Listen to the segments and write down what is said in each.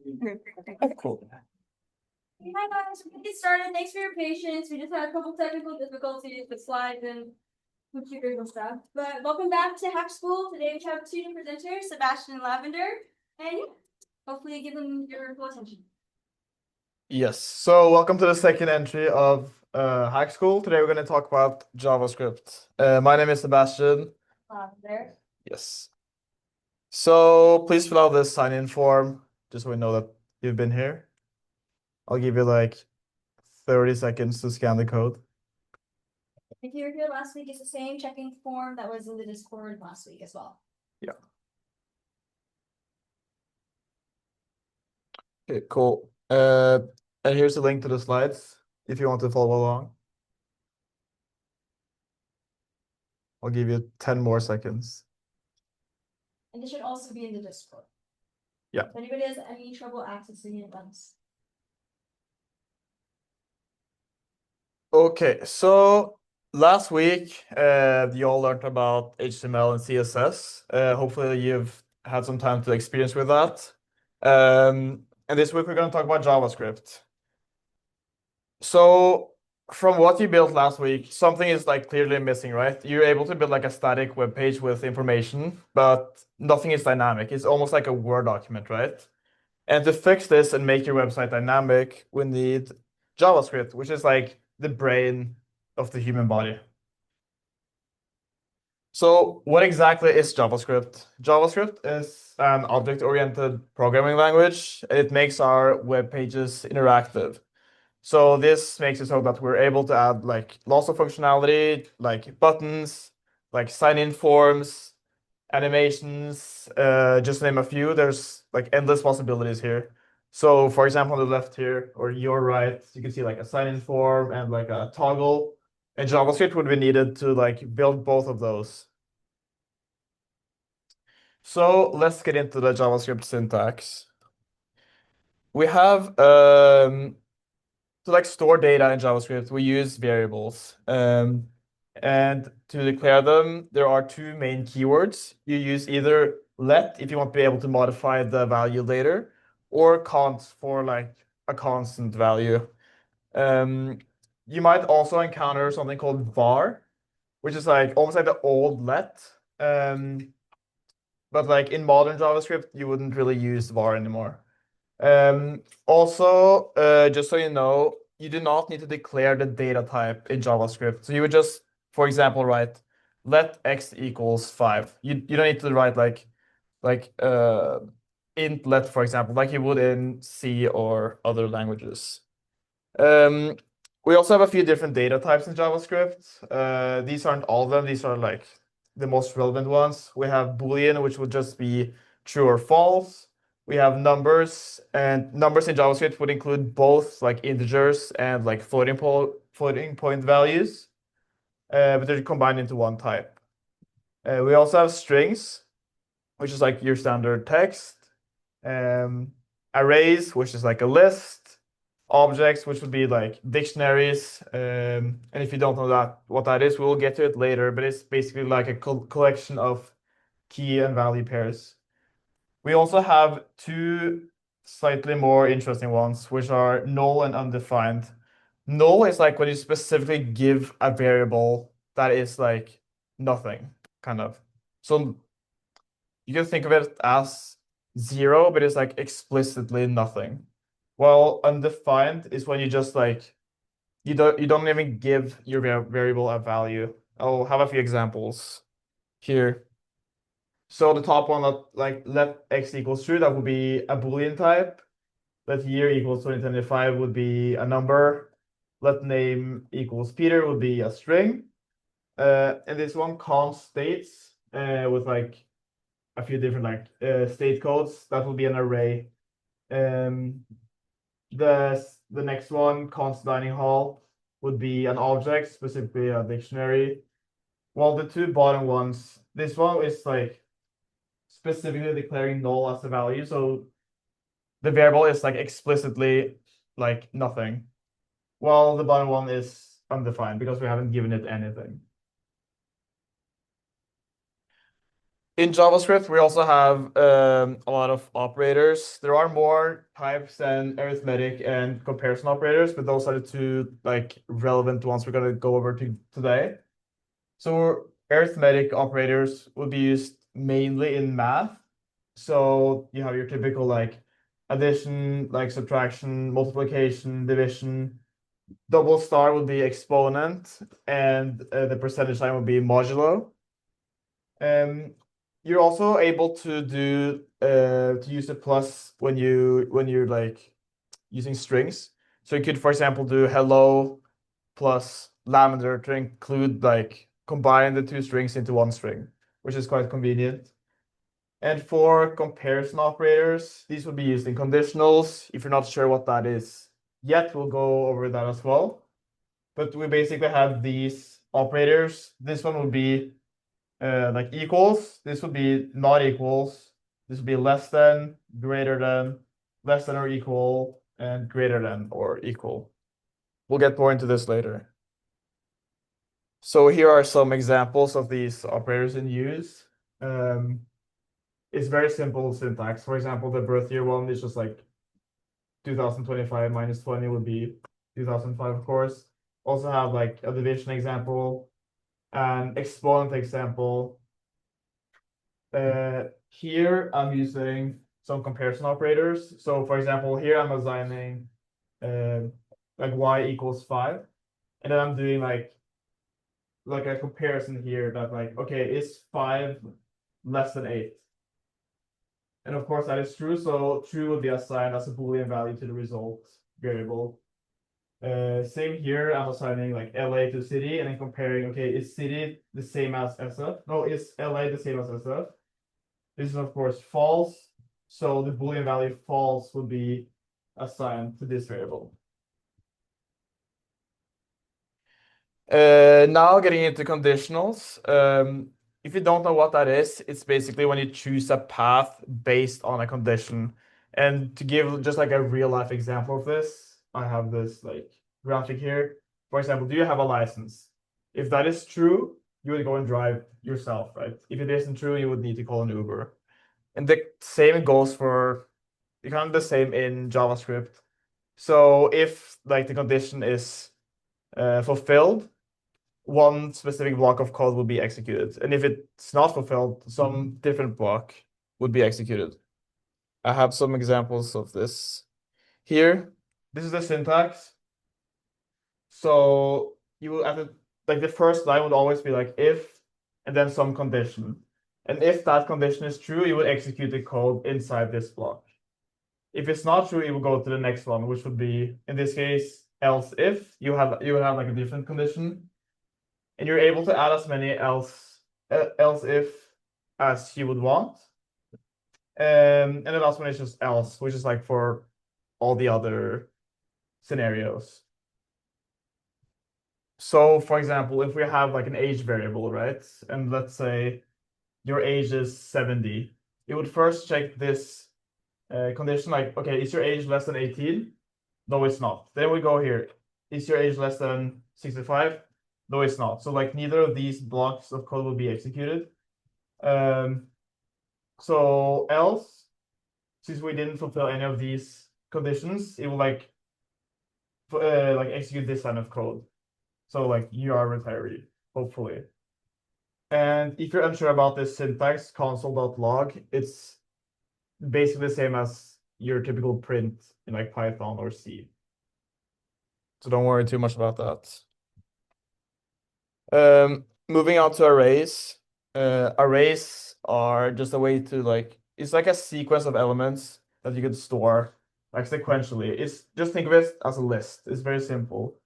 Oh, cool. Hi guys, we can get started. Thanks for your patience. We just had a couple technical difficulties with slides and computers and stuff. But welcome back to Hackschool. Today we have two new presenters, Sebastian and Lavender. And yeah, hopefully give them your full attention. Yes. So welcome to the second entry of Hackschool. Today we're going to talk about JavaScript. My name is Sebastian. Lavender. Yes. So please fill out this sign-in form, just so we know that you've been here. I'll give you like 30 seconds to scan the code. If you were here last week, it's the same checking form that was in the Discord last week as well. Yeah. Okay, cool. And here's the link to the slides if you want to follow along. I'll give you 10 more seconds. And this should also be in the Discord. Yeah. If anybody has any trouble accessing it, let's. Okay, so last week you all learned about HTML and CSS. Hopefully you've had some time to experience with that. And this week we're going to talk about JavaScript. So from what you built last week, something is like clearly missing, right? You're able to build like a static web page with information, but nothing is dynamic. It's almost like a Word document, right? And to fix this and make your website dynamic, we need JavaScript, which is like the brain of the human body. So what exactly is JavaScript? JavaScript is an object-oriented programming language. It makes our web pages interactive. So this makes it so that we're able to add like lots of functionality, like buttons, like sign-in forms, animations, just to name a few. There's like endless possibilities here. So for example, on the left here, or your right, you can see like a sign-in form and like a toggle. And JavaScript would be needed to like build both of those. So let's get into the JavaScript syntax. We have to like store data in JavaScript, we use variables. And to declare them, there are two main keywords. You use either let if you want to be able to modify the value later, or const for like a constant value. You might also encounter something called var, which is like almost like the old let. But like in modern JavaScript, you wouldn't really use var anymore. Also, just so you know, you do not need to declare the data type in JavaScript. So you would just, for example, write let x equals 5. You don't need to write like int let, for example, like you would in C or other languages. Um, we also have a few different data types in JavaScript. These aren't all of them. These are like the most relevant ones. We have Boolean, which would just be true or false. We have numbers, and numbers in JavaScript would include both like integers and like floating point values, but they're combined into one type. We also have strings, which is like your standard text. Arrays, which is like a list. Objects, which would be like dictionaries. And if you don't know what that is, we'll get to it later, but it's basically like a collection of key and value pairs. We also have two slightly more interesting ones, which are null and undefined. Null is like when you specifically give a variable that is like nothing, kind of. So you can think of it as 0, but it's like explicitly nothing. Well, undefined is when you just like you don't even give your variable a value. I'll have a few examples here. So the top one, like let x equals true, that would be a Boolean type. Let year equals 2025 would be a number. Let name equals Peter would be a string. And this one const states with like a few different like state codes. That will be an array. The next one, const dining hall, would be an object, specifically a dictionary. While the two bottom ones, this one is like specifically declaring null as a value, so the variable is like explicitly like nothing. While the bottom one is undefined because we haven't given it anything. in JavaScript, we also have a lot of operators. There are more types than arithmetic and comparison operators, but those are the two like relevant ones we're gonna go over to today. So arithmetic operators will be used mainly in math. So you have your typical like addition, like subtraction, multiplication, division. Double star would be exponent, and the percentage sign would be modulo. You're also able to do to use a plus when you're like using strings. So you could, for example, do hello plus lavender to include like combine the two strings into one string, which is quite convenient. And for comparison operators, these will be used in conditionals. If you're not sure what that is yet, we'll go over that as well. But we basically have these operators. This one would be like equals. This would be not equals. This would be less than, greater than, less than or equal, and greater than or equal. We'll get more into this later. So here are some examples of these operators in use. It's very simple syntax. For example, the birth year one is just like 2025 minus 20 would be 2005, of course. Also have like a division example, an exponent example. Here I'm using some comparison operators. So for example, here I'm assigning like y equals 5. And then I'm doing like a comparison here that like, okay, is 5 less than 8? And of course that is true, so true will be assigned as a Boolean value to the result variable. Same here, I'm assigning like LA to city and then comparing, okay, is city the same as SF? No, is LA the same as SF? This is of course false, so the Boolean value false would be assigned to this variable. Now getting into conditionals. If you don't know what that is, it's basically when you choose a path based on a condition. And to give just like a real life example of this, I have this like graphic here. For example, do you have a license? If that is true, you would go and drive yourself, right? If it isn't true, you would need to call an Uber. And the same goes for kind of the same in JavaScript. So if like the condition is fulfilled, one specific block of code will be executed. And if it's not fulfilled, some different block would be executed. I have some examples of this here. This is the syntax. So you will have to, like the first line would always be like if, and then some condition. And if that condition is true, you would execute the code inside this block. If it's not true, it will go to the next one, which would be, in this case, else if. You would have like a different condition. And you're able to add as many else if as you would want. And the last one is just else, which is like for all the other scenarios. So for example, if we have like an age variable, right? And let's say your age is 70, it would first check this condition like, okay, is your age less than 18? No, it's not. Then we go here. Is your age less than 65? No, it's not. So like neither of these blocks of code will be executed. So else, since we didn't fulfill any of these conditions, it will like execute this line of code. So like you are a retiree, hopefully. And if you're unsure about this syntax, console.log, it's basically the same as your typical print in like Python or C. So don't worry too much about that. Moving on to arrays. Arrays are just a way to like, it's like a sequence of elements that you could store like sequentially. It's just think of it as a list. It's very simple.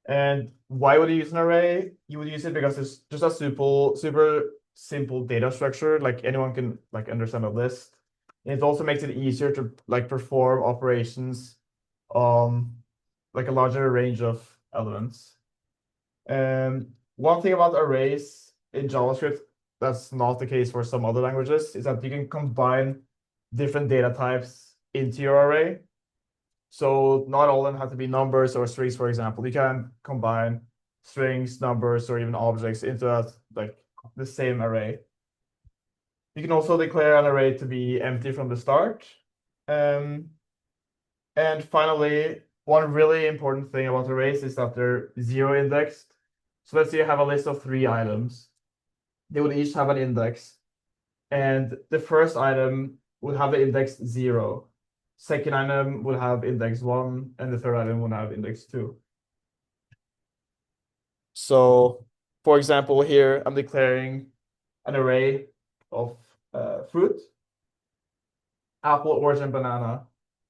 And why would you use an array? You would use it because it's just a super simple data structure. Like anyone can like understand a list. And it also makes it easier to like perform operations on like a larger range of elements. One thing about arrays in JavaScript that's not the case for some other languages is that you can combine different data types into your array. So not all of them have to be numbers or strings, for example. You can combine strings, numbers, or even objects into like the same array. You can also declare an array to be empty from the start. And finally, one really important thing about arrays is that they're zero indexed. So let's say you have a list of 3 items. They would each have an index. And the first item would have the index 0. Second item would have index 1, and the third item would have index 2. So, for example, here I'm declaring an array of fruit, apple, orange, and banana.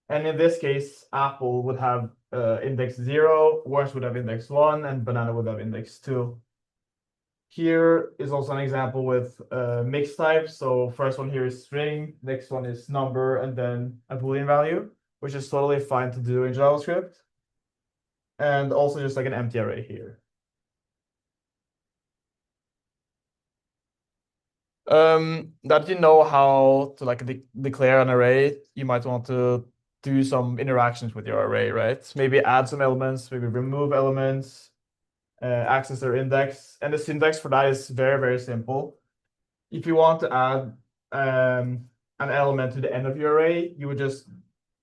And in this case, apple would have index 0, orange would have index 1, and banana would have index 2. Here is also an example with mixed types. So first one here is string, next one is number, and then a Boolean value, which is totally fine to do in JavaScript. And also just like an empty array here. That you know how to like declare an array, you might want to do some interactions with your array, right? Maybe add some elements, maybe remove elements, access their index. And the syntax for that is very, very simple. If you want to add an element to the end of your array, you would just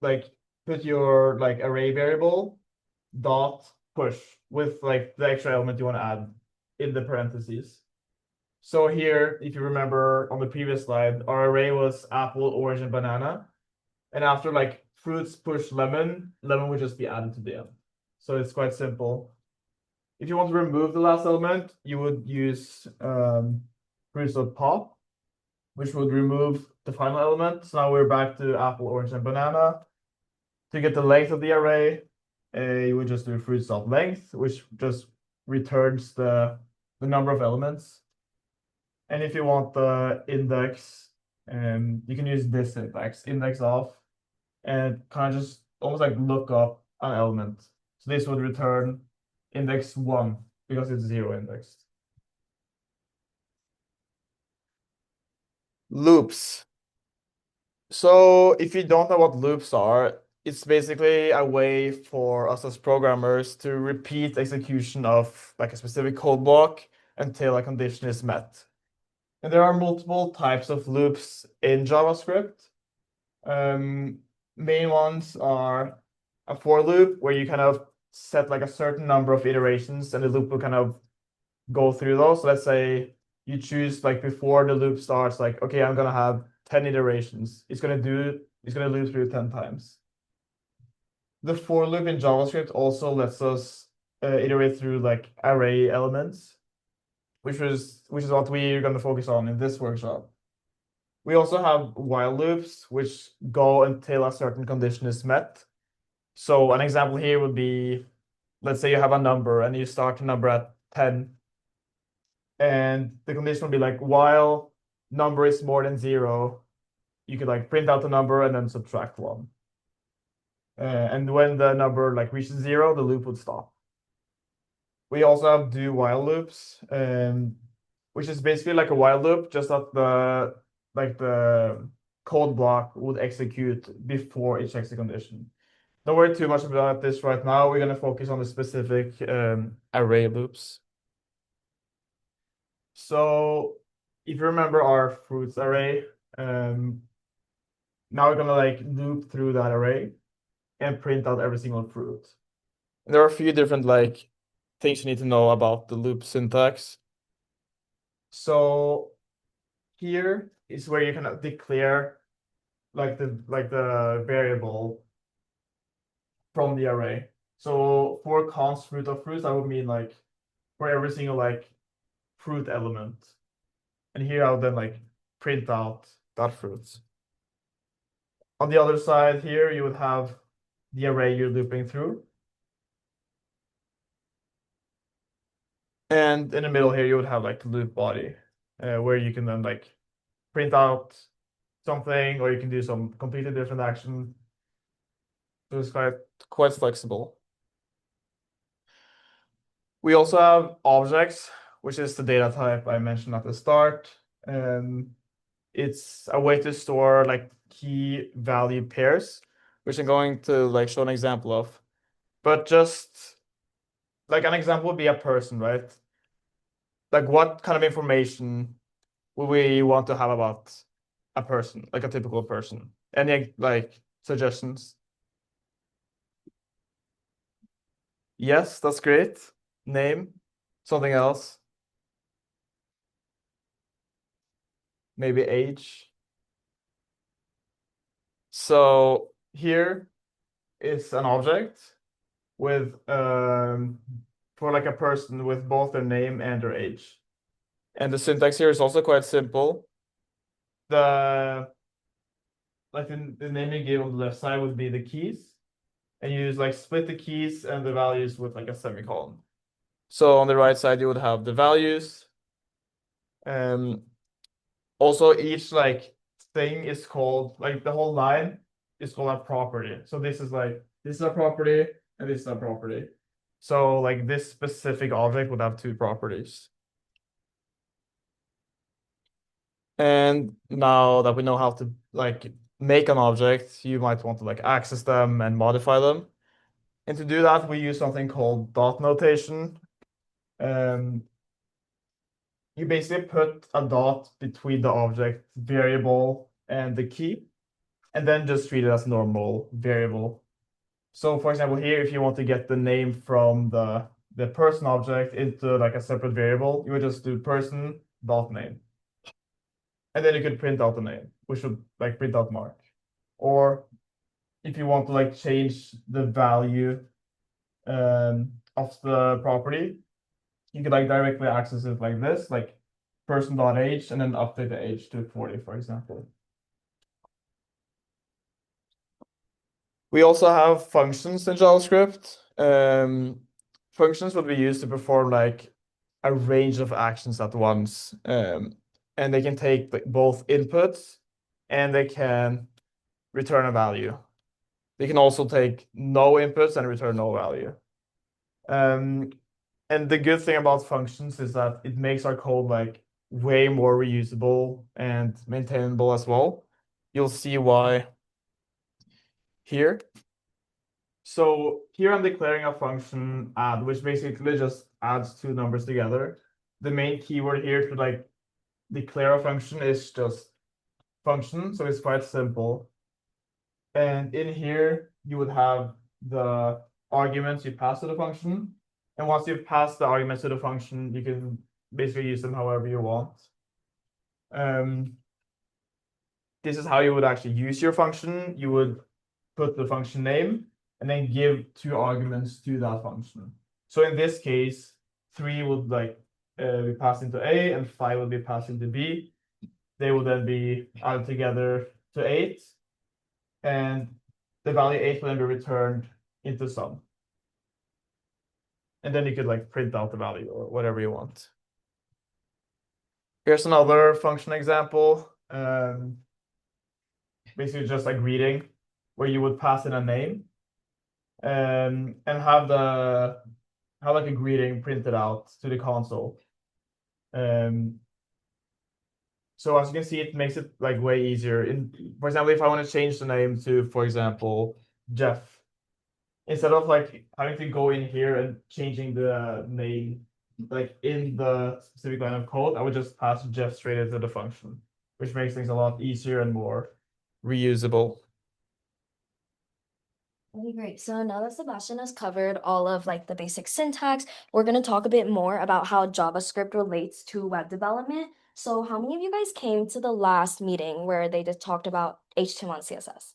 like put your like array variable dot push with like the extra element you want to add in the parentheses. So here, if you remember on the previous slide, our array was apple, orange, and banana. And after like fruits push lemon, lemon would just be added to the end. So it's quite simple. If you want to remove the last element, you would use fruits.pop, which would remove the final element. So now we're back to apple, orange, and banana. To get the length of the array, you would just do fruits.length, which just returns the number of elements. And if you want the index, you can use this syntax, index of, and kind of just almost like look up an element. So this would return index 1 because it's 0 indexed. Loops. So if you don't know what loops are, it's basically a way for us as programmers to repeat execution of like a specific code block until a condition is met. And there are multiple types of loops in JavaScript. Main ones are a for loop where you kind of set like a certain number of iterations and the loop will kind of go through those. So let's say you choose like before the loop starts, like, okay, I'm gonna have 10 iterations. It's gonna loop through 10 times. The for loop in JavaScript also lets us iterate through like array elements, which is what we're gonna focus on in this workshop. We also have while loops, which go until a certain condition is met. So an example here would be, let's say you have a number and you start the number at 10. And the condition would be like, while number is more than 0, you could like print out the number and then subtract 1. And when the number like reaches 0, the loop would stop. We also have do while loops, which is basically like a while loop, just that the code block would execute before it checks the condition. Don't worry too much about this right now. We're going to focus on the specific array loops. So if you remember our fruits array, now we're going to like loop through that array and print out every single fruit. There are a few different like things you need to know about the loop syntax. So here is where you can declare like the variable from the array. So for const fruit of fruits, that would mean like for every single like fruit element. And here I'll then like print out that fruits. On the other side here, you would have the array you're looping through. And in the middle here, you would have like the loop body, where you can then like print out something, or you can do some completely different action. So it's quite flexible. We also have objects, which is the data type I mentioned at the start. It's a way to store like key value pairs, which I'm going to like show an example of. But just like an example would be a person, right? Like what kind of information would we want to have about a person, like a typical person. Any like suggestions? Yes, that's great. Name, something else, maybe age. So here is an object with for like a person with both their name and their age. And the syntax here is also quite simple. The like the name you give on the left side would be the keys, and you just like split the keys and the values with like a semicolon. So on the right side you would have the values. Also each like thing is called like the whole line is called a property. So this is a property and this is a property. So like this specific object would have two properties. And now that we know how to like make an object, you might want to like access them and modify them. And to do that, we use something called dot notation. You basically put a dot between the object variable and the key, and then just treat it as normal variable. So for example, here, if you want to get the name from the person object into like a separate variable, you would just do person dot name. And then you could print out the name, which would like print out Mark. Or if you want to like change the value of the property, you could like directly access it like this, like person.age, and then update the age to 40, for example. We also have functions in JavaScript. Functions would be used to perform like a range of actions at once. And they can take like, both inputs and they can return a value. They can also take no inputs and return no value. And the good thing about functions is that it makes our code like way more reusable and maintainable as well. You'll see why here. So here I'm declaring a function add, which basically just adds two numbers together. The main keyword here to like declare a function is just function, so it's quite simple. And in here you would have the arguments you pass to the function. And once you've passed the arguments to the function, you can basically use them however you want. This is how you would actually use your function. You would put the function name and then give two arguments to that function. So in this case, 3 would like be passed into A and 5 would be passed into B. They would then be added together to 8, and the value 8 will then be returned into sum. And then you could like print out the value or whatever you want. Here's another function example. Basically just a greeting where you would pass in a name and have like a greeting printed out to the console. So as you can see, it makes it like way easier. For example, if I want to change the name to, for example, Jeff, instead of like having to go in here and changing the name like in the specific line of code, I would just pass Jeff straight into the function, which makes things a lot easier and more reusable. Okay, great. So now that Sebastian has covered all of like the basic syntax, we're going to talk a bit more about how JavaScript relates to web development. So how many of you guys came to the last meeting where they just talked about HTML and CSS?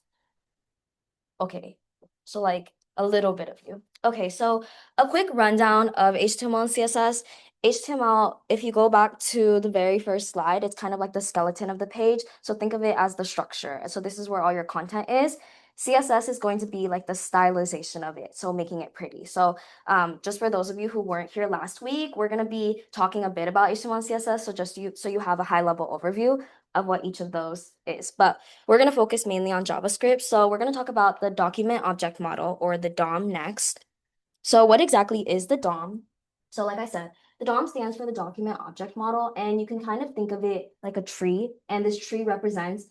Okay, so like a little bit of you. Okay, so a quick rundown of HTML and CSS. HTML, if you go back to the very first slide, it's kind of like the skeleton of the page. So think of it as the structure. So this is where all your content is. CSS is going to be like the stylization of it, so making it pretty. So just for those of you who weren't here last week, we're going to be talking a bit about HTML and CSS, so you have a high level overview of what each of those is. But we're going to focus mainly on JavaScript. So we're going to talk about the document object model, or the DOM, next. So what exactly is the DOM? So like I said, the DOM stands for the document object model, and you can kind of think of it like a tree, and this tree represents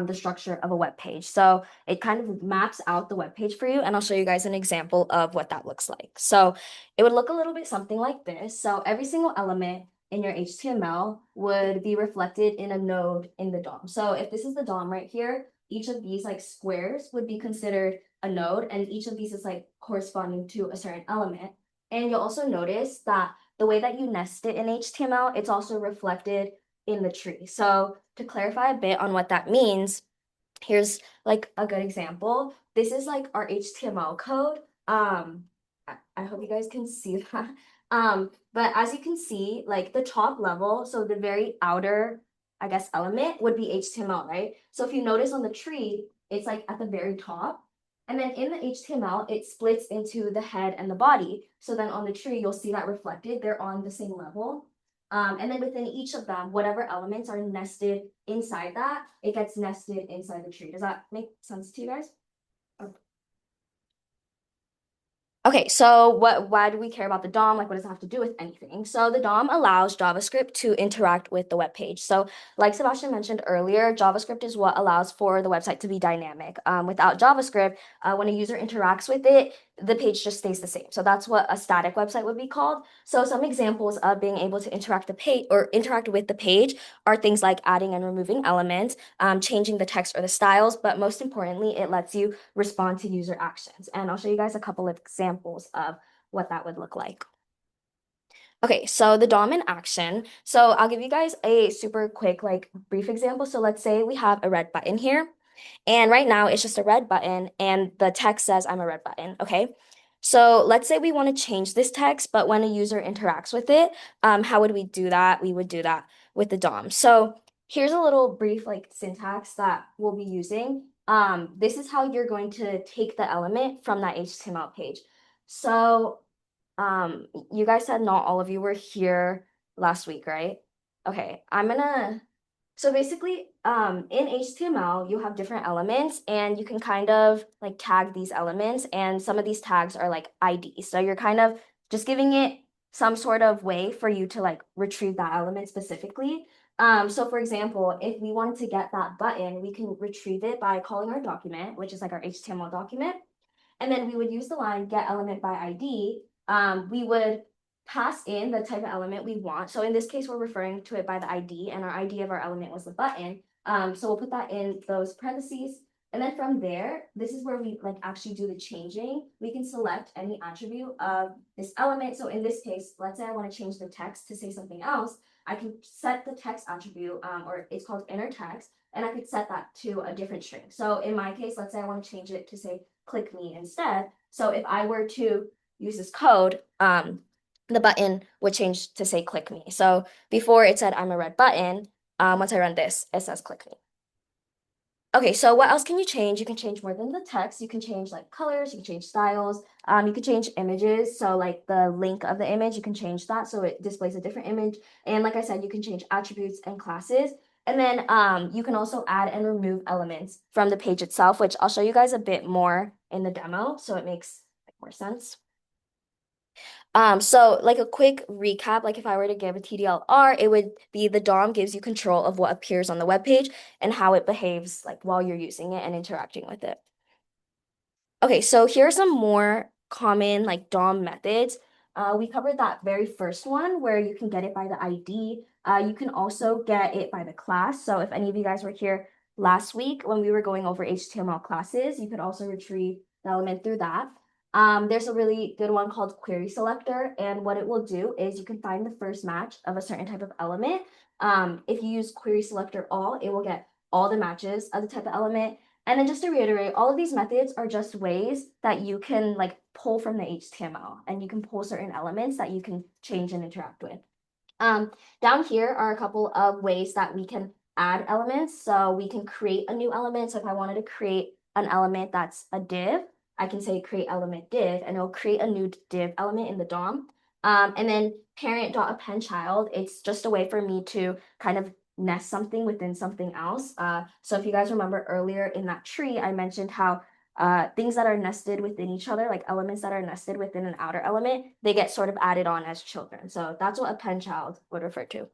the structure of a web page. So it kind of maps out the web page for you, and I'll show you guys an example of what that looks like. So it would look a little bit something like this. So every single element in your HTML would be reflected in a node in the DOM. So if this is the DOM right here, each of these like squares would be considered a node, and each of these is like corresponding to a certain element. And you'll also notice that the way that you nest it in HTML, it's also reflected in the tree. So to clarify a bit on what that means, here's like a good example. This is like our HTML code. I hope you guys can see that. But as you can see, like the top level, so the very outer, I guess, element would be HTML, right? So if you notice on the tree, it's like at the very top. And then in the HTML, it splits into the head and the body. So then on the tree, you'll see that reflected. They're on the same level. And then within each of them, whatever elements are nested inside that, it gets nested inside the tree. Does that make sense to you guys? Okay, so why do we care about the DOM? Like, what does it have to do with anything? So the DOM allows JavaScript to interact with the web page. So like Sebastian mentioned earlier, JavaScript is what allows for the website to be dynamic. Without JavaScript, when a user interacts with it, the page just stays the same. So that's what a static website would be called. So some examples of being able to interact with the page are things like adding and removing elements, changing the text or the styles, but most importantly, it lets you respond to user actions. And I'll show you guys a couple of examples of what that would look like. Okay, so the DOM in action. So I'll give you guys a super quick, like brief example. So let's say we have a red button here. And right now it's just a red button and the text says I'm a red button, okay? So let's say we want to change this text, but when a user interacts with it, how would we do that? We would do that with the DOM. So here's a little brief like syntax that we'll be using. This is how you're going to take the element from that HTML page. So you guys said not all of you were here last week, right? Okay, so basically, in HTML, you have different elements and you can kind of like tag these elements, and some of these tags are like IDs. So you're kind of just giving it some sort of way for you to like retrieve that element specifically. So for example, if we wanted to get that button, we can retrieve it by calling our document, which is like our HTML document. And then we would use the line get element by ID. We would pass in the type of element we want. So in this case, we're referring to it by the ID, and our ID of our element was the button. So we'll put that in those parentheses. And then from there, this is where we like actually do the changing. We can select any attribute of this element. So in this case, let's say I want to change the text to say something else. I can set the text attribute, or it's called inner text, and I could set that to a different string. So in my case, let's say I want to change it to say click me instead. So if I were to use this code, the button would change to say click me. So before it said I'm a red button, once I run this, it says click me. Okay, so what else can you change? You can change more than the text. You can change like colors, you can change styles, you can change images. So like the link of the image, you can change that so it displays a different image. And like I said, you can change attributes and classes. And then you can also add and remove elements from the page itself, which I'll show you guys a bit more in the demo so it makes like more sense. So like a quick recap, like if I were to give a TDLR, it would be the DOM gives you control of what appears on the web page and how it behaves like while you're using it and interacting with it. Okay, so here are some more common like DOM methods. We covered that very first one where you can get it by the ID. You can also get it by the class. So if any of you guys were here last week when we were going over HTML classes, you could also retrieve the element through that. There's a really good one called query selector, and what it will do is you can find the first match of a certain type of element. If you use query selector all, it will get all the matches of the type of element. And then just to reiterate, all of these methods are just ways that you can like pull from the HTML, and you can pull certain elements that you can change and interact with. Down here are a couple of ways that we can add elements. So we can create a new element. So if I wanted to create an element that's a div, I can say create element div, and it'll create a new div element in the DOM. And then parent.append child, it's just a way for me to kind of nest something within something else. So if you guys remember earlier in that tree, I mentioned how things that are nested within each other, like elements that are nested within an outer element, they get sort of added on as children. So that's what append child would refer to.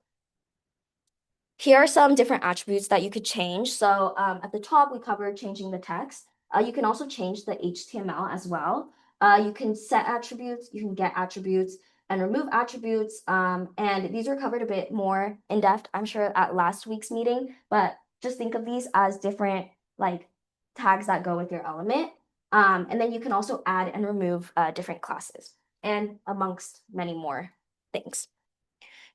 Here are some different attributes that you could change. So at the top, we covered changing the text. You can also change the HTML as well. You can set attributes, you can get attributes. and remove attributes. And these were covered a bit more in depth, I'm sure, at last week's meeting, but just think of these as different like tags that go with your element. And then you can also add and remove different classes and amongst many more things.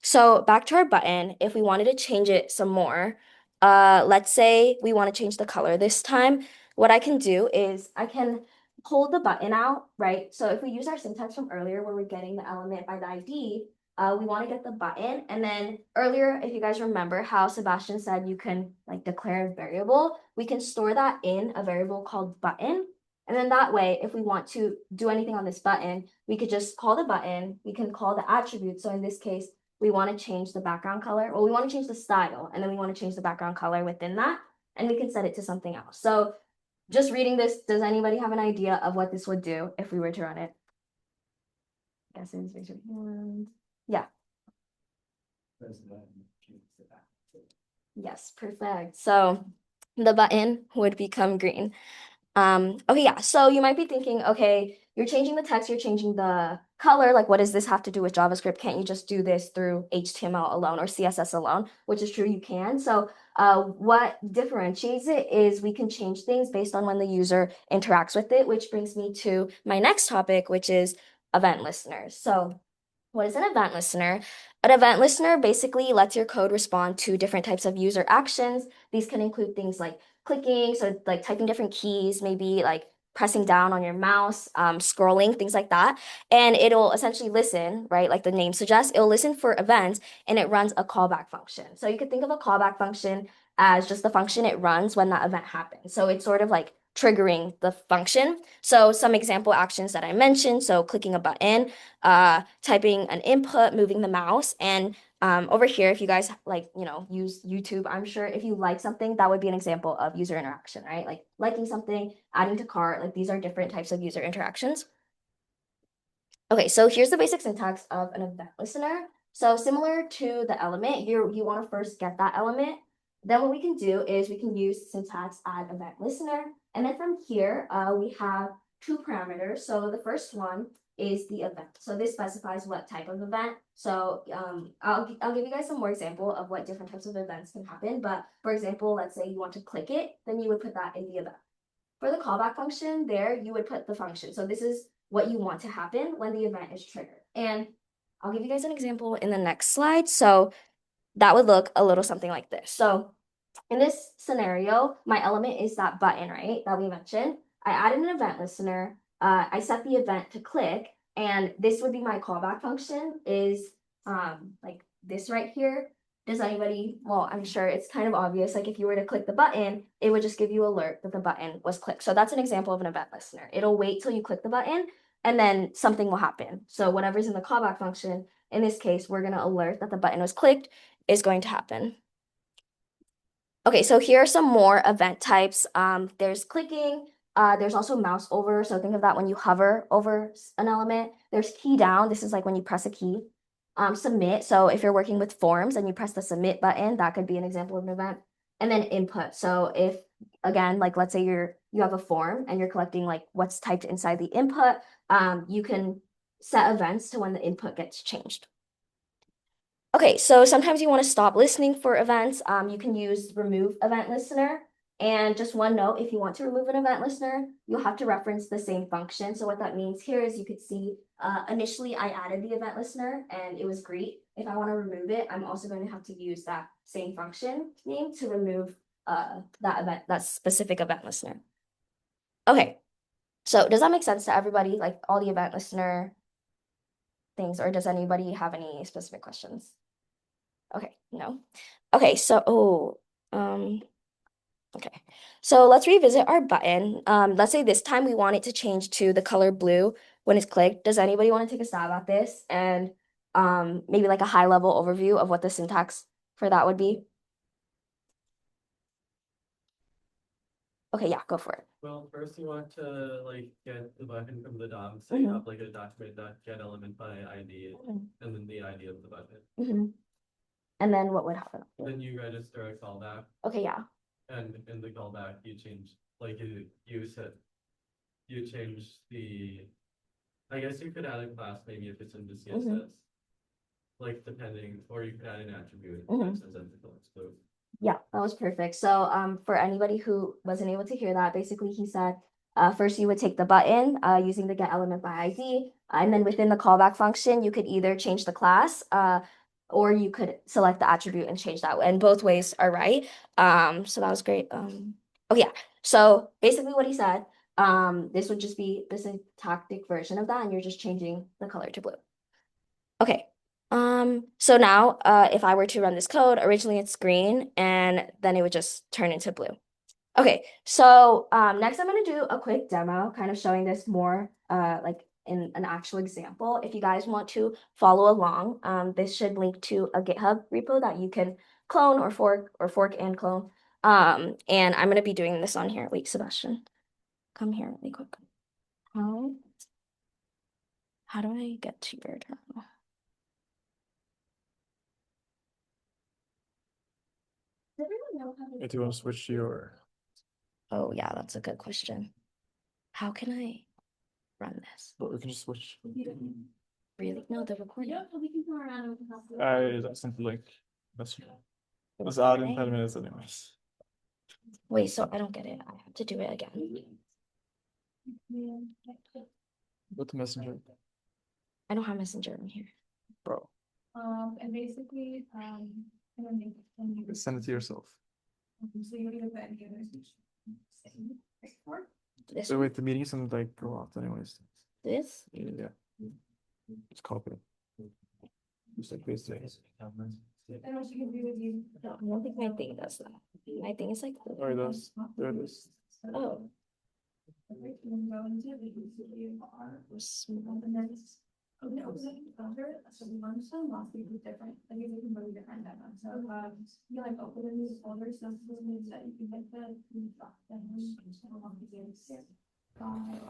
So back to our button, if we wanted to change it some more, let's say we want to change the color this time, what I can do is I can hold the button out, right? So if we use our syntax from earlier where we're getting the element by the ID, we want to get the button. And then earlier, if you guys remember how Sebastian said you can like declare a variable, we can store that in a variable called button. And then that way, if we want to do anything on this button, we could just call the button, we can call the attribute. So in this case, we want to change the background color, or we want to change the style, and then we want to change the background color within that, and we can set it to something else. So just reading this, does anybody have an idea of what this would do if we were to run it? Guesses, raise your hand. Yeah. Yes, perfect. So the button would become green. Okay, yeah, so you might be thinking, okay, you're changing the text, you're changing the color, like what does this have to do with JavaScript? Can't you just do this through HTML alone or CSS alone? Which is true, you can. So what differentiates it is we can change things based on when the user interacts with it, which brings me to my next topic, which is event listeners. So what is an event listener? An event listener basically lets your code respond to different types of user actions. These can include things like clicking, so like typing different keys, maybe like pressing down on your mouse, scrolling, things like that. And it'll essentially listen, right? Like the name suggests, it'll listen for events and it runs a callback function. So you could think of a callback function as just the function it runs when that event happens. So it's sort of like triggering the function. So some example actions that I mentioned, so clicking a button, typing an input, moving the mouse, and over here, if you guys like, use YouTube, I'm sure if you like something, that would be an example of user interaction, right? Like liking something, adding to cart, like these are different types of user interactions. Okay, so here's the basic syntax of an event listener. So similar to the element, you want to first get that element. Then what we can do is we can use syntax add event listener. And then from here, we have two parameters. So the first one is the event. So this specifies what type of event. So I'll give you guys some more example of what different types of events can happen. But for example, let's say you want to click it, then you would put that in the event. For the callback function there, you would put the function. So this is what you want to happen when the event is triggered. And I'll give you guys an example in the next slide. So that would look a little something like this. So in this scenario, my element is that button, right, that we mentioned. I added an event listener. I set the event to click, and this would be my callback function is like this right here. Does anybody, well, I'm sure it's kind of obvious, like if you were to click the button, it would just give you alert that the button was clicked. So that's an example of an event listener. It'll wait till you click the button and then something will happen. So whatever's in the callback function, in this case, we're gonna alert that the button was clicked is going to happen. Okay, so here are some more event types. There's clicking, there's also mouse over. So think of that when you hover over an element. There's key down. This is like when you press a key. Submit. So if you're working with forms and you press the submit button, that could be an example of an event. And then input. So if, again, like let's say you have a form and you're collecting like what's typed inside the input, you can set events to when the input gets changed. Okay, so sometimes you want to stop listening for events. You can use remove event listener. And just one note, if you want to remove an event listener, you'll have to reference the same function. So what that means here is you could see initially I added the event listener and it was great. If I want to remove it, I'm also going to have to use that same function name to remove that specific event listener. Okay, so does that make sense to everybody? Like all the event listener things, or does anybody have any specific questions? Okay, no. Okay, so okay. So let's revisit our button. Let's say this time we want it to change to the color blue when it's clicked. Does anybody want to take a stab at this and maybe like a high level overview of what the syntax for that would be? Okay, yeah, go for it. Well, first you want to like get the button from the DOM, so you have like a document.get element by ID and then the ID of the button. And then what would happen? Then you register a callback, Okay, yeah. and in the callback you change like you change the I guess you could add a class maybe if it's in the CSS. Like depending, or you could add an attribute since it's blue. Yeah, that was perfect. So for anybody who wasn't able to hear that, basically he said first you would take the button using the get element by ID, and then within the callback function, you could either change the class or you could select the attribute and change that. And both ways are right. So that was great. Oh yeah. So basically what he said, this would just be the syntactic version of that, and you're just changing the color to blue. Okay. So now, if I were to run this code, originally it's green, and then it would just turn into blue. Okay, so next I'm gonna do a quick demo, kind of showing this more like in an actual example. If you guys want to follow along, this should link to a GitHub repo that you can clone or fork and clone. And I'm gonna be doing this on here. Wait, Sebastian, come here really quick. How do I get to your terminal? If you want to switch to your. Oh yeah, that's a good question. How can I run this? But we can just switch. Really? No, the recording. I sent the link. It's out in 10 minutes anyways. Wait, so I don't get it. I have to do it again. Go to Messenger. I don't have Messenger in here. Bro, And basically, send it to yourself. so you're gonna put any other. This So wait, the meeting isn't like go out anyways. this? Yeah. Just copy it. Just like this thing. And what you can do is you. No, I don't think my thing does that. My thing is like Or this. There it is. oh. Okay, Lavender, so Lavender last week was different, like you can really different than them, so you like open a new folder, so this means that you can get the.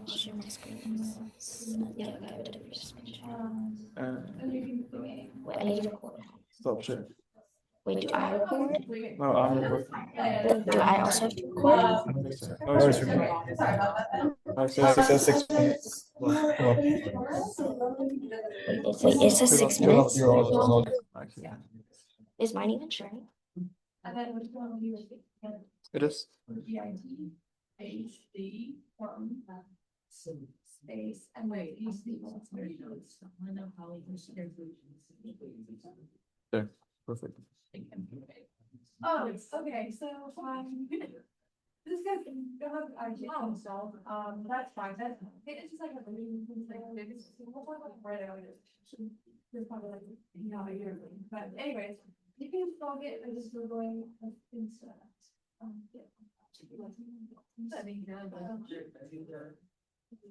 Share my screen. Yeah, okay, I did it first. And you can do it. Wait, I need to record. Stop share. Wait, do I record? No, I'm recording. Do I also have to record? I don't think so. No, it's recording. It says 6 minutes. Wait, it says 6 minutes. Actually, Is mine even sharing? And then which one do you? it is. GIT, HD, space, and wait, you see. There, perfect. Oh, okay, so, this guy don't have IGN installed, that's fine, it's just like a really, like, it's right out of it. There's probably like, a year, but anyways, you can install it, and just Googling, install. Yeah.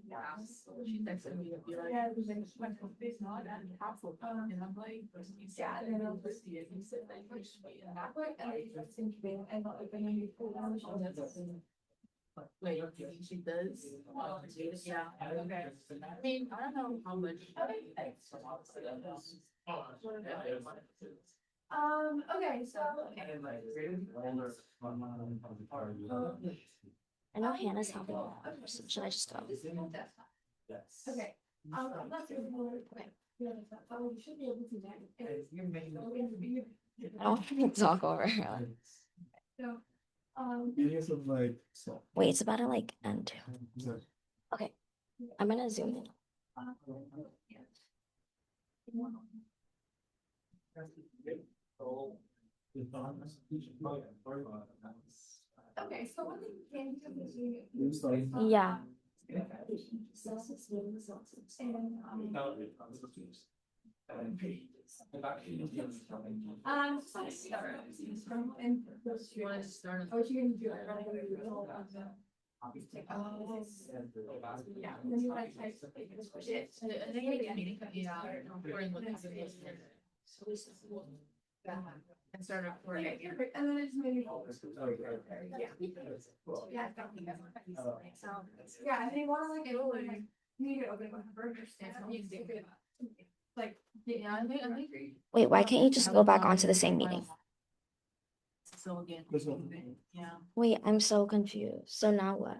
Yeah. She texted me to be like. Yeah, it was like, it's not, and I'm like, yeah, and then I'll just see it, and said, like, you should be in that way, and I just think, and I'll open a new folder. Wait, she does? Yeah, okay. I mean, I don't know how much. Okay, so. I know Hannah's helping. So should I just go? Okay. That's your board. Oh, you should be able to do. I don't want to talk over. So, Meetings of like. Wait, it's about to like end. Okay, I'm gonna zoom in. okay, so one thing you can do. Yeah. You want to start? Oh, you can do it. Yeah, and then you like type switch it. I think we can meet, yeah, we're in with this. And start recording. Okay, and then it's maybe. Yeah. Yeah, so, yeah, and they wanna like, you need to open a burger stand. Like, Yeah, I think. Wait, why can't you just go back onto the same meeting? So again. Yeah. Wait, I'm so confused. So now what?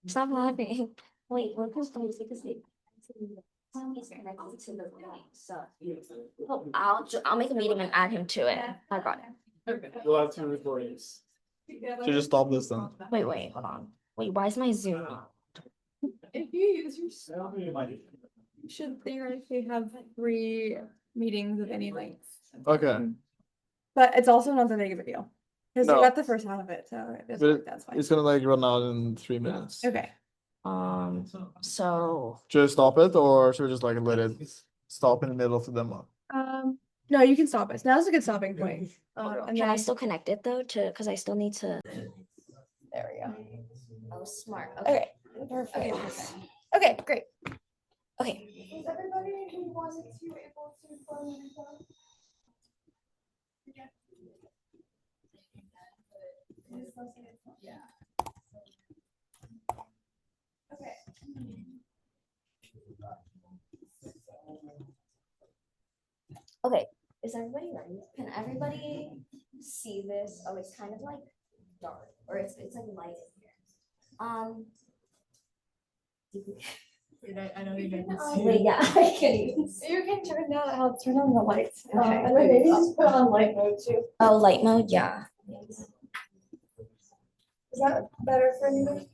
Stop laughing. Wait, what can I take a seat? He's connected to the link, so oh, I'll make a meeting and add him to it. I got it. Okay. You'll have two recordings. So just stop this then. Wait, hold on. Wait, why is my Zoom? If you use your, you should theoretically have 3 meetings of any length. Okay, But it's also not that big of a deal. Because No. you got the first half of it, so that's fine. it's gonna like run out in 3 minutes. Okay. So Should I stop it or should we just like let it stop in the middle of the demo? No, you can stop it. Now's a good stopping point. And can I then still connect it though because I still need to. there we go. Oh, smart. Okay. Perfect. Okay, great. Okay. Is everybody who wanted to able to phone in? Yeah. Okay. Okay, is everybody ready? Can everybody see this? Oh, it's kind of like dark, or it's like light in here. I know you can Wait, yeah, I can even see. You can turn on the lights. Okay. And then maybe just put on light mode too. Oh, light mode, yeah. Is that better for anybody?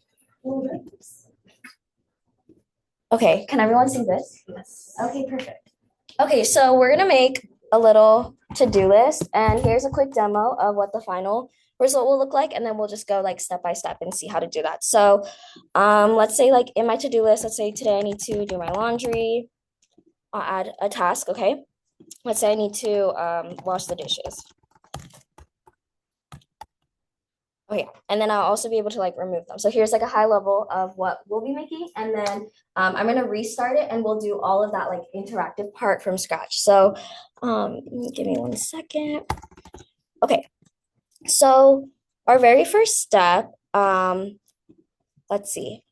Okay, can everyone see this? Yes. Okay, perfect. Okay, so we're gonna make a little to-do list, and here's a quick demo of what the final result will look like, and then we'll just go like step by step and see how to do that. So, let's say like in my to-do list, let's say today I need to do my laundry. I'll add a task, okay? Let's say I need to wash the dishes. Okay, and then I'll also be able to like remove them. So here's like a high level of what we'll be making, and then I'm gonna restart it and we'll do all of that like interactive part from scratch. So give me 1 second. Okay, so our very first step, let's see.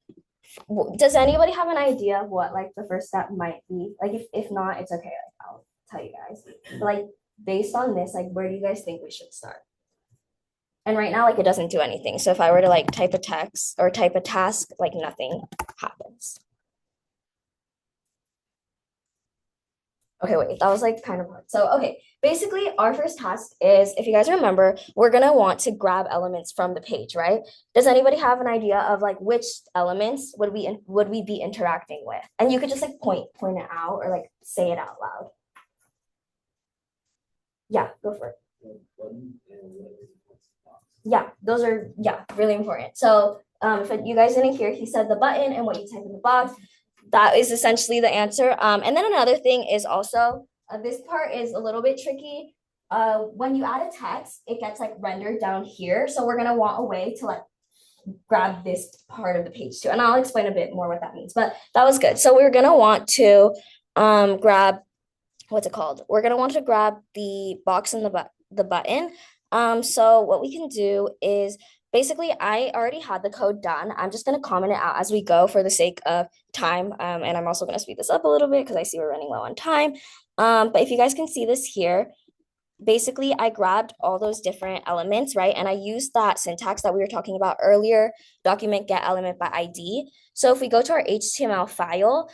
Does anybody have an idea of what like the first step might be? Like if not, it's okay, like I'll tell you guys. But, like based on this, like where do you guys think we should start? And right now, like it doesn't do anything. So if I were to like type a text or type a task, like nothing happens. Okay, wait, that was like kind of hard. So, okay, basically our first task is, if you guys remember, we're gonna want to grab elements from the page, right? Does anybody have an idea of like which elements would we be interacting with? And you could just like point it out or like say it out loud. Yeah, go for it. Yeah, those are, yeah, really important. So if you guys didn't hear, he said the button and what you type in the box. That is essentially the answer. And then another thing is also, this part is a little bit tricky. When you add a text, it gets like rendered down here. So we're gonna want a way to like grab this part of the page too. And I'll explain a bit more what that means, but that was good. So we're gonna want to grab, what's it called? We're gonna want to grab the box and the button. So what we can do is basically I already had the code done. I'm just gonna comment it out as we go for the sake of time. And I'm also gonna speed this up a little bit because I see we're running low on time. But if you guys can see this here, basically I grabbed all those different elements, right? And I used that syntax that we were talking about earlier, document get element by ID. So if we go to our HTML file,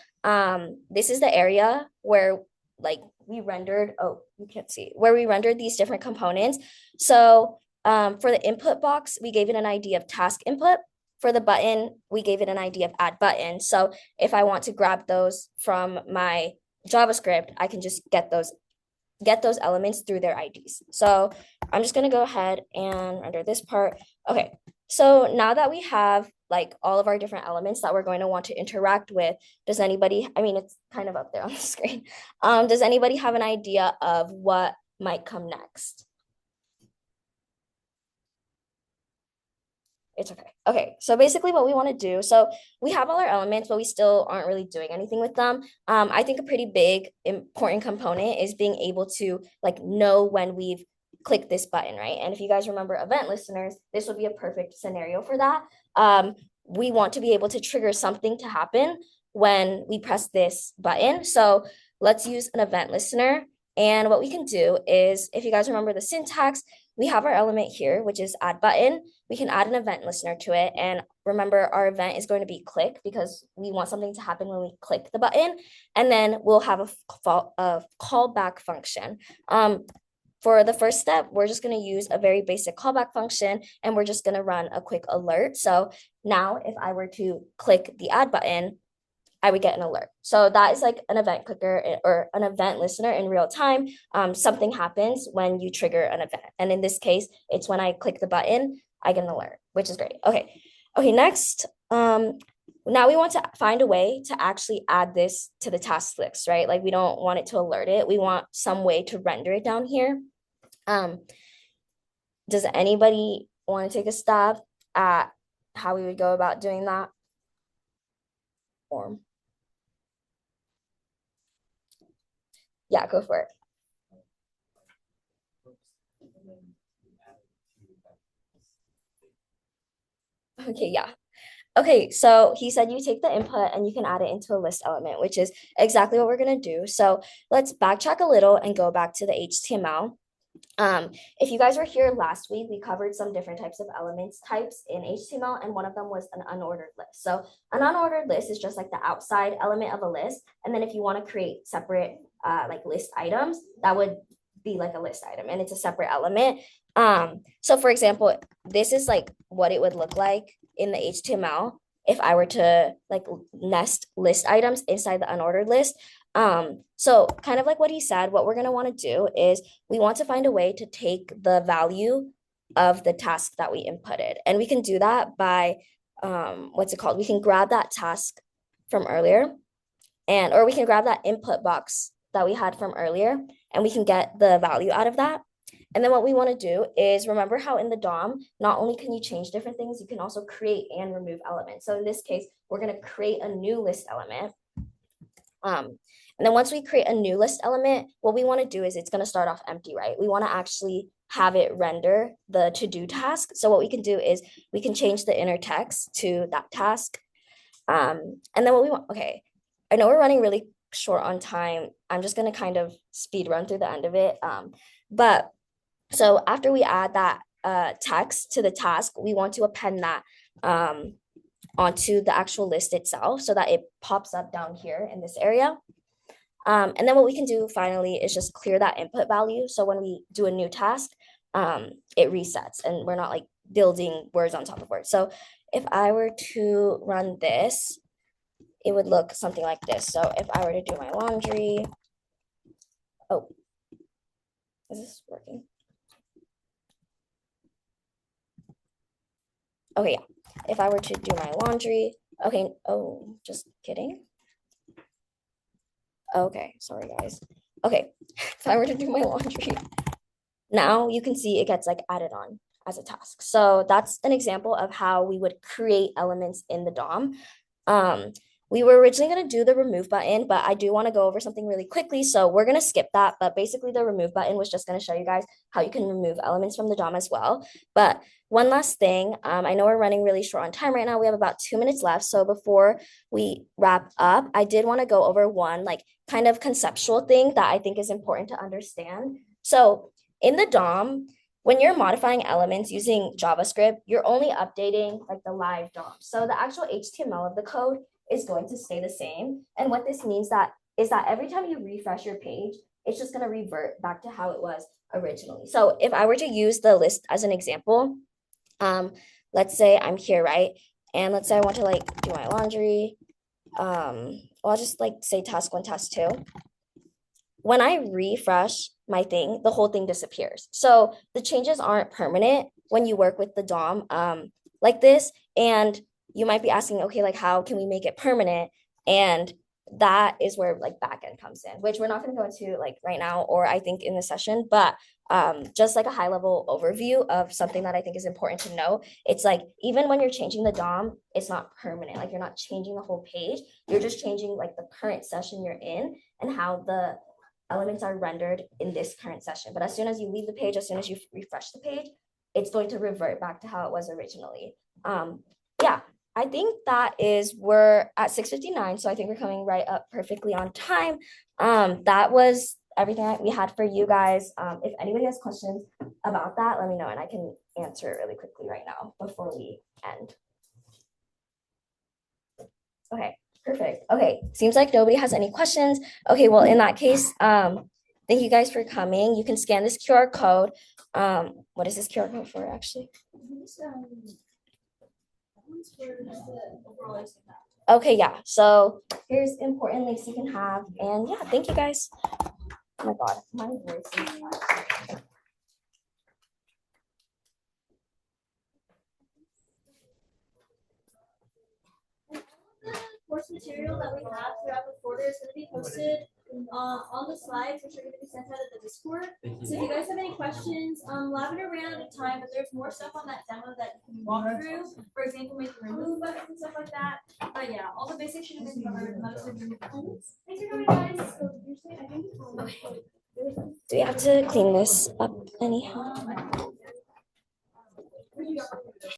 this is the area where like we rendered, oh, you can't see, where we rendered these different components. So for the input box, we gave it an ID of task input. For the button, we gave it an ID of add button. So if I want to grab those from my JavaScript, I can just get those elements through their IDs. So I'm just gonna go ahead and render this part. Okay, so now that we have like all of our different elements that we're going to want to interact with, does anybody, I mean, it's kind of up there on the screen. Does anybody have an idea of what might come next? It's okay. Okay, so basically what we want to do, so we have all our elements, but we still aren't really doing anything with them. I think a pretty big important component is being able to like know when we've clicked this button, right? And if you guys remember event listeners, this would be a perfect scenario for that. We want to be able to trigger something to happen when we press this button. So let's use an event listener. And what we can do is, if you guys remember the syntax, we have our element here, which is add button. We can add an event listener to it. And remember, our event is going to be click because we want something to happen when we click the button. And then we'll have a callback function. For the first step, we're just going to use a very basic callback function, and we're just going to run a quick alert. So now if I were to click the add button, I would get an alert. So that is like an event clicker or an event listener in real time. Something happens when you trigger an event. And in this case, it's when I click the button, I get an alert, which is great. Okay, next, now we want to find a way to actually add this to the task list, right? Like we don't want it to alert it. We want some way to render it down here. Does anybody want to take a stab at how we would go about doing that? Form. Yeah, go for it. Okay, yeah. Okay, so he said you take the input and you can add it into a list element, which is exactly what we're going to do. So let's backtrack a little and go back to the HTML. If you guys were here last week, we covered some different types of elements types in HTML, and one of them was an unordered list. So an unordered list is just like the outside element of a list. And then if you want to create separate like list items, that would be like a list item, and it's a separate element. So for example, this is like what it would look like in the HTML if I were to like nest list items inside the unordered list. So kind of like what he said, what we're going to want to do is we want to find a way to take the value of the task that we inputted. And we can do that by, what's it called? We can grab that task from earlier, or we can grab that input box that we had from earlier, and we can get the value out of that. And then what we want to do is remember how in the DOM, not only can you change different things, you can also create and remove elements. So in this case, we're going to create a new list element. And then once we create a new list element, what we want to do is it's going to start off empty, right? We want to actually have it render the to-do task. So what we can do is we can change the inner text to that task. And then what we want, okay, I know we're running really short on time. I'm just going to kind of speed run through the end of it. But so after we add that text to the task, we want to append that onto the actual list itself so that it pops up down here in this area. And then what we can do finally is just clear that input value. So when we do a new task, it resets and we're not like building words on top of words. So if I were to run this, it would look something like this. So if I were to do my laundry, oh, is this working? Okay, yeah. If I were to do my laundry, okay, oh, just kidding. Okay, sorry guys. Okay, if I were to do my laundry, now you can see it gets like added on as a task. So that's an example of how we would create elements in the DOM. We were originally going to do the remove button, but I do want to go over something really quickly. So we're going to skip that. But basically the remove button was just going to show you guys how you can remove elements from the DOM as well. But one last thing, I know we're running really short on time right now. We have about 2 minutes left. So before we wrap up, I did want to go over one like kind of conceptual thing that I think is important to understand. So in the DOM, when you're modifying elements using JavaScript, you're only updating like the live DOM. So the actual HTML of the code is going to stay the same. And what this means is that every time you refresh your page, it's just going to revert back to how it was originally. So if I were to use the list as an example, let's say I'm here, right? And let's say I want to like do my laundry. I'll just like say task 1, task 2. When I refresh my thing, the whole thing disappears. So the changes aren't permanent when you work with the DOM like this. And you might be asking, okay, like how can we make it permanent? And that is where like backend comes in, which we're not going to go into like right now, or I think in the session, but just like a high level overview of something that I think is important to know. It's like, even when you're changing the DOM, it's not permanent. Like you're not changing the whole page. You're just changing like the current session you're in and how the elements are rendered in this current session. But as soon as you leave the page, as soon as you refresh the page, it's going to revert back to how it was originally. Yeah, I think we're at 6:59. So I think we're coming right up perfectly on time. That was everything that we had for you guys. If anybody has questions about that, let me know and I can answer it really quickly right now before we end. Okay, perfect. Okay, seems like nobody has any questions. Okay, well, in that case, thank you guys for coming. You can scan this QR code. What is this QR code for actually? Okay, yeah. So here's important links you can have. And yeah, thank you guys. Oh my God, my voice is Course material that we have throughout the quarter is going to be posted on the slides, which are going to be sent out of the Discord. So if you guys have any questions, Lavender ran out of time, but there's more stuff on that demo that you can walk through. For example, make remove buttons and stuff like that. But yeah, all the basics should have been covered. Most of them. Thanks for coming, guys. Okay. Do we have to clean this up anyhow?